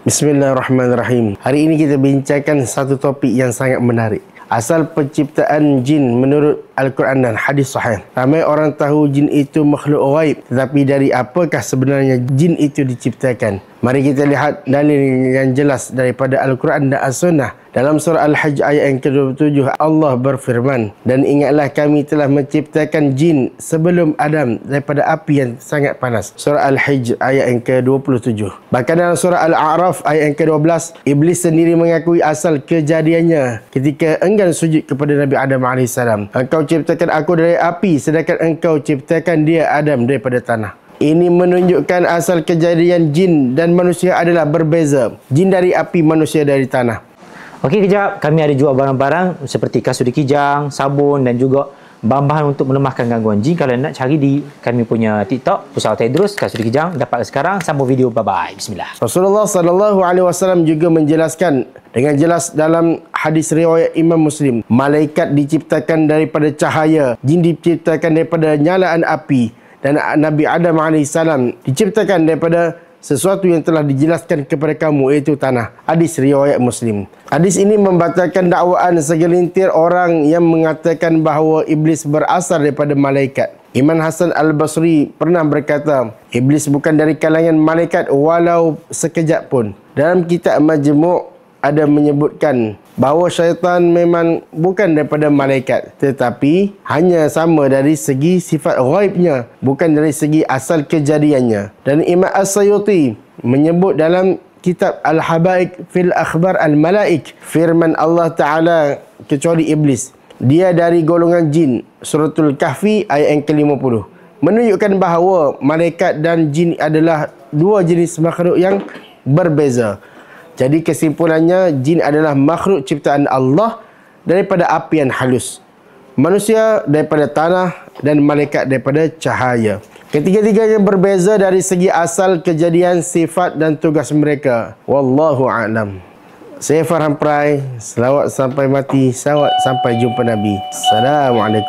Bismillahirrahmanirrahim. Hari ini kita bincangkan satu topik yang sangat menarik. Asal penciptaan jin menurut Al-Quran dan hadis sahih. Ramai orang tahu jin itu makhluk ghaib, tetapi dari apakah sebenarnya jin itu diciptakan? Mari kita lihat dalil yang jelas daripada Al-Quran dan As-Sunnah. Dalam surah Al-Hajj ayat yang ke-27, Allah berfirman, "Dan ingatlah kami telah menciptakan jin sebelum Adam daripada api yang sangat panas." Surah Al-Hajj ayat yang ke-27. Bahkan dalam surah Al-A'raf ayat yang ke-12, Iblis sendiri mengakui asal kejadiannya ketika enggan sujud kepada Nabi Adam AS. "Engkau ciptakan aku dari api, sedangkan engkau ciptakan dia Adam daripada tanah." Ini menunjukkan asal kejadian jin dan manusia adalah berbeza. Jin dari api, manusia dari tanah. Okey, kejap. Kami ada jual barang-barang seperti kasut kijang, sabun dan juga bahan-bahan untuk melemahkan gangguan jin. Kalau nak cari di kami punya TikTok, Pusat Tedrus, kasut kijang, dapat sekarang. Sambung video. Bye-bye. Bismillah. Rasulullah SAW juga menjelaskan dengan jelas dalam hadis riwayat Imam Muslim, malaikat diciptakan daripada cahaya, jin diciptakan daripada nyalaan api, dan Nabi Adam AS diciptakan daripada sesuatu yang telah dijelaskan kepada kamu, iaitu tanah. Hadis riwayat Muslim. Hadis ini membatalkan dakwaan segelintir orang yang mengatakan bahawa iblis berasal daripada malaikat. Imam Hasan Al-Basri pernah berkata, iblis bukan dari kalangan malaikat walau sekejap pun. Dalam kitab Majmu' ada menyebutkan bahawa syaitan memang bukan daripada malaikat, tetapi hanya sama dari segi sifat ghaibnya, bukan dari segi asal kejadiannya. Dan Imam As-Sayuti menyebut dalam kitab Al-Habaik fil Akhbar Al-Malaik, firman Allah Ta'ala kecuali iblis, dia dari golongan jin. Suratul Kahfi ayat yang ke-50 menunjukkan bahawa malaikat dan jin adalah dua jenis makhluk yang berbeza. Jadi kesimpulannya, jin adalah makhluk ciptaan Allah daripada api yang halus, manusia daripada tanah, dan malaikat daripada cahaya. Ketiga-tiganya berbeza dari segi asal kejadian, sifat dan tugas mereka. Wallahu a'lam. Saya Farhan Prai. Selawat sampai mati, salawat sampai jumpa Nabi. Assalamualaikum.